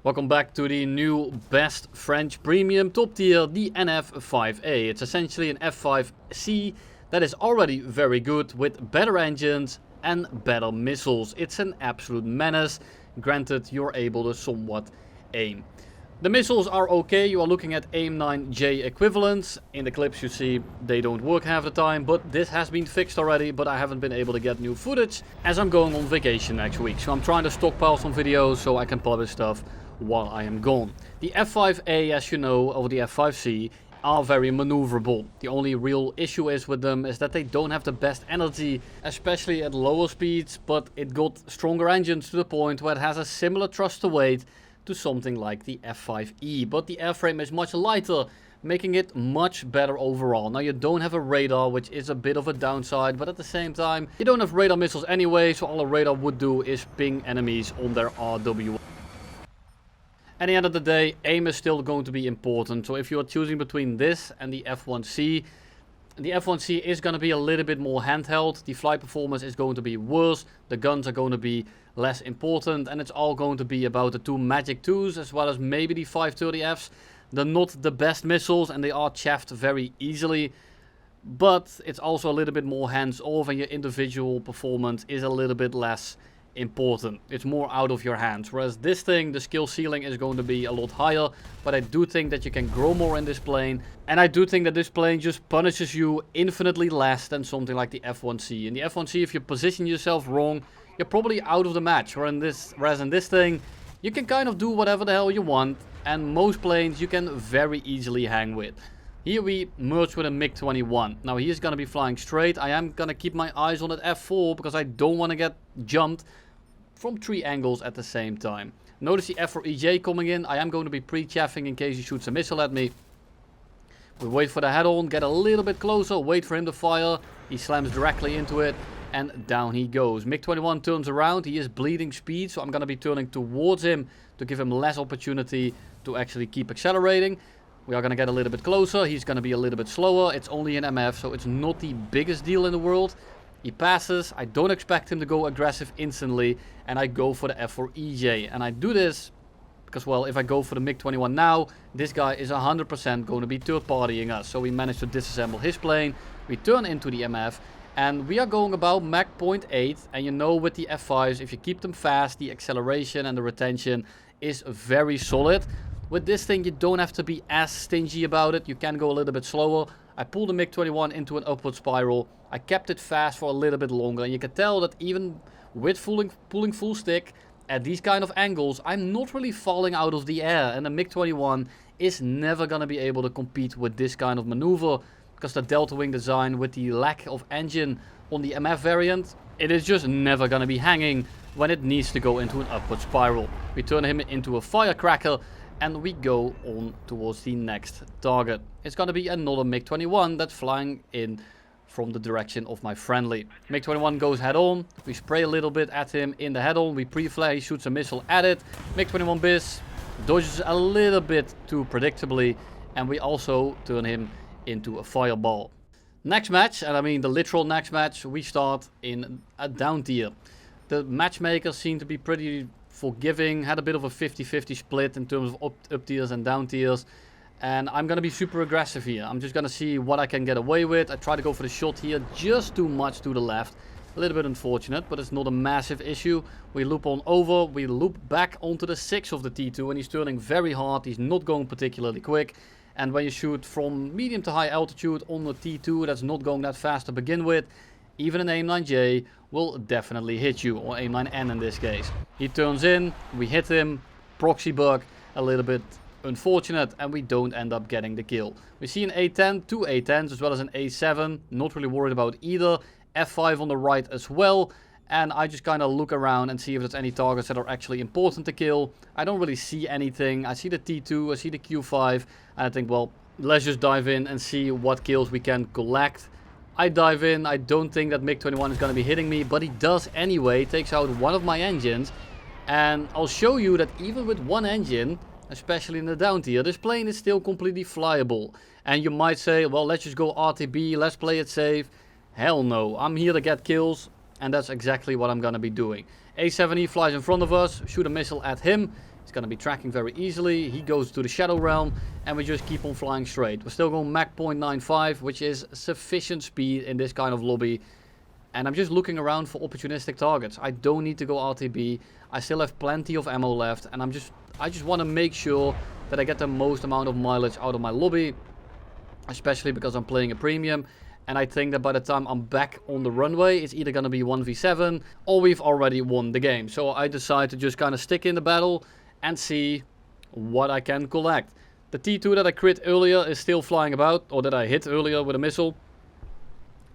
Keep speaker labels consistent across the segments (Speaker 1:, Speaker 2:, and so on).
Speaker 1: Welcome back to the new best French premium top tier, the NF5A. It's essentially an F5C that is already very good with better engines and better missiles. It's an absolute menace, granted you're able to somewhat aim. The missiles are okay, you are looking at AIM-9J equivalents. In the clips you see they don't work half the time, but this has been fixed already, but I haven't been able to get new footage as I'm going on vacation next week. So I'm trying to stockpile some videos so I can publish stuff while I am gone. The F5A, as you know, or the F5C, are very maneuverable. The only real issue is with them is that they don't have the best energy, especially at lower speeds, but it got stronger engines to the point where it has a similar thrust to weight to something like the F5E, but the airframe is much lighter, making it much better overall. Now you don't have a radar, which is a bit of a downside, but at the same time you don't have radar missiles anyway, so all a radar would do is ping enemies on their RW. At the end of the day, aim is still going to be important. So if you are choosing between this and the F1C, the F1C is going to be a little bit more handheld. The flight performance is going to be worse. The guns are going to be less important. And it's all going to be about the two Magic 2s as well as maybe the 530Fs. They're not the best missiles and they are chaffed very easily. But it's also a little bit more hands-off and your individual performance is a little bit less important. It's more out of your hands, whereas this thing, the skill ceiling is going to be a lot higher, but I do think that you can grow more in this plane, and I do think that this plane just punishes you infinitely less than something like the F1C. In the F1C, if you position yourself wrong, you're probably out of the match, whereas in this thing you can kind of do whatever the hell you want, and most planes you can very easily hang with. Here we merge with a MiG-21. Now he is going to be flying straight. I am going to keep my eyes on that F4 because I don't want to get jumped from 3 angles at the same time. Notice the F4EJ coming in. I am going to be pre-chaffing in case he shoots a missile at me. We wait for the head-on, get a little bit closer, wait for him to fire. He slams directly into it and down he goes. MiG-21 turns around. He is bleeding speed, so I'm going to be turning towards him to give him less opportunity to actually keep accelerating. We are going to get a little bit closer. He's going to be a little bit slower. It's only an MF, so it's not the biggest deal in the world. He passes. I don't expect him to go aggressive instantly, and I go for the F4EJ. And I do this because, well, if I go for the MiG-21 now, this guy is 100% going to be third-partying us. So we managed to disassemble his plane. We turn into the MF, and we are going about Mach 0.8. And you know, with the F5s, if you keep them fast, the acceleration and the retention is very solid. With this thing, you don't have to be as stingy about it. You can go a little bit slower. I pulled the MiG-21 into an upward spiral. I kept it fast for a little bit longer. And you can tell that even with pulling full stick, at these kind of angles, I'm not really falling out of the air. And the MiG-21 is never going to be able to compete with this kind of maneuver. Because the delta wing design with the lack of engine on the MF variant, it is just never going to be hanging when it needs to go into an upward spiral. We turn him into a firecracker. And we go on towards the next target. It's going to be another MiG-21 that's flying in from the direction of my friendly. MiG-21 goes head on. We spray a little bit at him in the head on. We pre-fly, he shoots a missile at it. MiG-21 bis dodges a little bit too predictably. And we also turn him into a fireball. Next match, and I mean the literal next match, we start in a down tier. The matchmakers seem to be pretty forgiving, had a bit of a 50-50 split in terms of up tiers and down tiers, and I'm going to be super aggressive here. I'm just going to see what I can get away with. I try to go for the shot here, just too much to the left. A little bit unfortunate, but it's not a massive issue. We loop on over, we loop back onto the 6 of the T2, and he's turning very hard. He's not going particularly quick, and when you shoot from medium to high altitude on the T2 that's not going that fast to begin with, even an AIM-9J will definitely hit you, or AIM-9N in this case. He turns in, we hit him, proxy bug, a little bit unfortunate, and we don't end up getting the kill. We see an A10, 2 A10s as well as an A7, not really worried about either. F5 on the right as well, and I just kind of look around and see if there's any targets that are actually important to kill. I don't really see anything. I see the T2, I see the Q5, and I think, well, let's just dive in and see what kills we can collect. I dive in. I don't think that MiG-21 is going to be hitting me, but he does anyway. Takes out one of my engines, and I'll show you that even with one engine, especially in the down tier, this plane is still completely flyable. And you might say, well, let's just go RTB, let's play it safe. Hell no, I'm here to get kills, and that's exactly what I'm going to be doing. A7E flies in front of us, shoot a missile at him. It's going to be tracking very easily. He goes to the Shadow Realm, and we just keep on flying straight. We're still going Mach 0.95, which is sufficient speed in this kind of lobby. And I'm just looking around for opportunistic targets. I don't need to go RTB. I still have plenty of ammo left, and I just want to make sure that I get the most amount of mileage out of my lobby, especially because I'm playing a premium. And I think that by the time I'm back on the runway, it's either going to be 1v7 or we've already won the game. So I decide to just kind of stick in the battle and see what I can collect. The T2 that I crit earlier is still flying about, or that I hit earlier with a missile.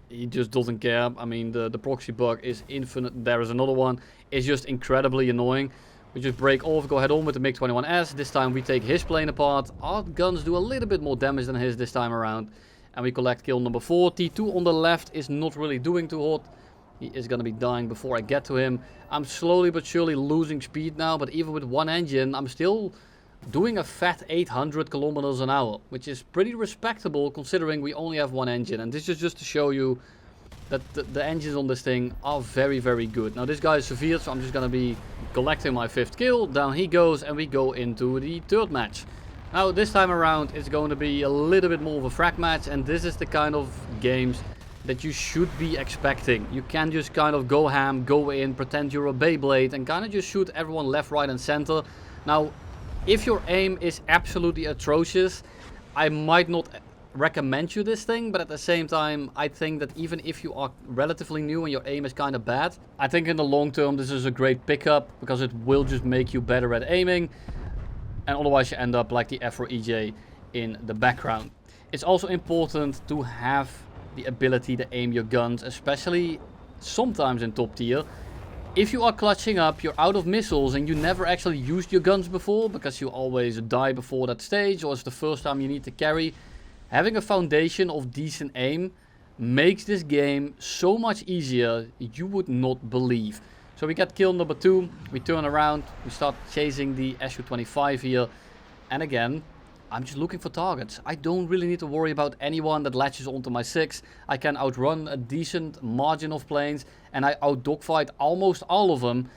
Speaker 1: He just doesn't care. I mean, the proxy bug is infinite. There is another one. It's just incredibly annoying. We just break off, go head on with the MiG-21S. This time we take his plane apart. Our guns do a little bit more damage than his this time around. And we collect kill number 4. T2 on the left is not really doing too hot. He is going to be dying before I get to him. I'm slowly but surely losing speed now. But even with one engine, I'm still doing a fat 800 kilometers an hour. Which is pretty respectable considering we only have one engine. And this is just to show you that the engines on this thing are very, very good. Now this guy is severe, so I'm just going to be collecting my 5th kill. Down he goes, and we go into the 3rd match. Now this time around it's going to be a little bit more of a frag match, and this is the kind of games that you should be expecting. You can just kind of go ham, go in, pretend you're a Beyblade and kind of just shoot everyone left, right and center. Now if your aim is absolutely atrocious, I might not recommend you this thing, but at the same time I think that even if you are relatively new and your aim is kind of bad, I think in the long term this is a great pickup because it will just make you better at aiming. And otherwise you end up like the F4EJ in the background. It's also important to have the ability to aim your guns, especially sometimes in top tier. If you are clutching up, you're out of missiles and you never actually used your guns before because you always die before that stage or it's the first time you need to carry. Having a foundation of decent aim makes this game so much easier you would not believe. So we get kill number 2, we turn around, we start chasing the Su-25 here. And again, I'm just looking for targets. I don't really need to worry about anyone that latches onto my 6. I can outrun a decent margin of planes and I out-dogfight almost all of them.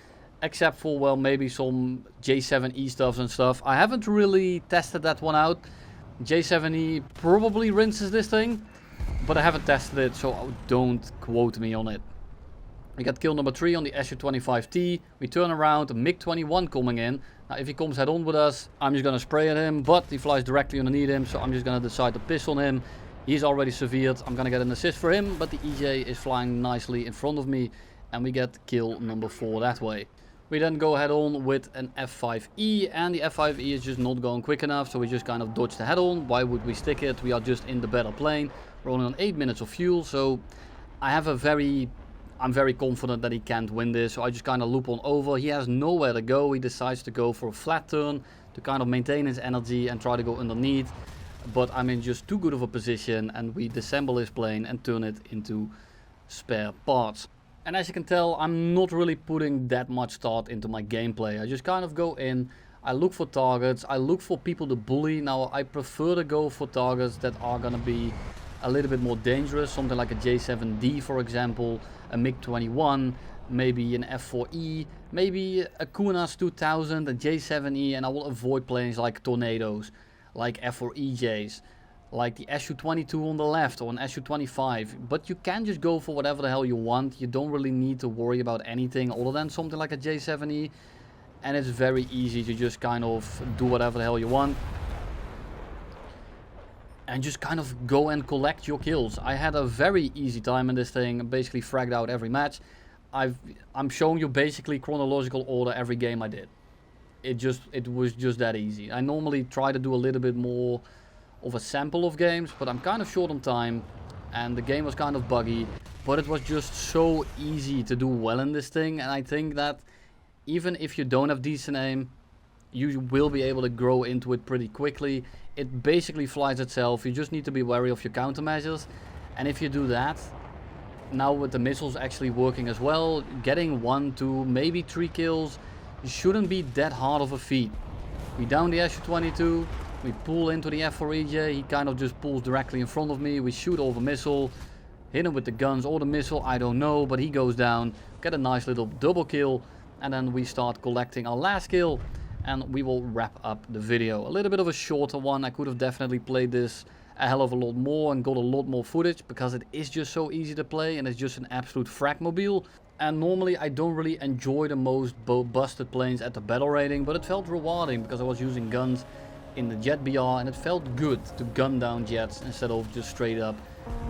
Speaker 1: Except for, well, maybe some J7E stuffs and stuff. I haven't really tested that one out. J7E probably rinses this thing, but I haven't tested it, so don't quote me on it. We got kill number 3 on the Su-25T. We turn around, a MiG-21 coming in. Now if he comes head on with us, I'm just going to spray at him, but he flies directly underneath him, so I'm just going to decide to piss on him. He's already severed. I'm going to get an assist for him, but the EJ is flying nicely in front of me, and we get kill number 4 that way. We then go head on with an F5E, and the F5E is just not going quick enough, so we just kind of dodge the head on. Why would we stick it? We are just in the better plane. We're only on 8 minutes of fuel, so I'm very confident that he can't win this, so I just kind of loop on over. He has nowhere to go. He decides to go for a flat turn to kind of maintain his energy and try to go underneath. But I'm in just too good of a position, and we disassemble his plane and turn it into spare parts. And as you can tell, I'm not really putting that much thought into my gameplay. I just kind of go in, I look for targets, I look for people to bully. Now I prefer to go for targets that are going to be a little bit more dangerous, something like a J7D for example, a MiG-21, maybe an F4E, maybe a Kunas 2000, a J7E, and I will avoid planes like Tornadoes, like F4EJs, like the Su-22 on the left or an Su-25. But you can just go for whatever the hell you want. You don't really need to worry about anything other than something like a J7E, and it's very easy to just kind of do whatever the hell you want and just kind of go and collect your kills. I had a very easy time in this thing, basically fragged out every match. I'm showing you basically chronological order every game I did. It was just that easy. I normally try to do a little bit more of a sample of games, but I'm kind of short on time and the game was kind of buggy, but it was just so easy to do well in this thing. And I think that even if you don't have decent aim, you will be able to grow into it pretty quickly. It basically flies itself. You just need to be wary of your countermeasures, and if you do that, now with the missiles actually working as well, getting 1, 2, maybe 3 kills shouldn't be that hard of a feat. We down the Su-22, we pull into the F4EJ, he kind of just pulls directly in front of me, we shoot over missile, hit him with the guns or the missile, I don't know, but he goes down, get a nice little double kill, and then we start collecting our last kill. and we will wrap up the video. A little bit of a shorter one. I could have definitely played this a hell of a lot more and got a lot more footage, because it is just so easy to play and it's just an absolute frag mobile. And normally I don't really enjoy the most busted planes at the battle rating, but it felt rewarding because I was using guns in the jet BR and it felt good to gun down jets instead of just straight up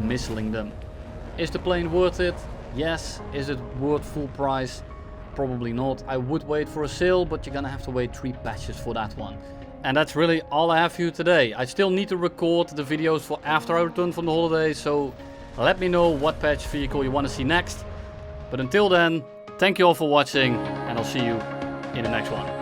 Speaker 1: missiling them. Is the plane worth it? Yes. Is it worth full price? Probably not. I would wait for a sale, but you're gonna have to wait 3 patches for that one. And that's really all I have for you today. I still need to record the videos for after I return from the holidays, so let me know what patch vehicle you want to see next. But until then, thank you all for watching, and I'll see you in the next one.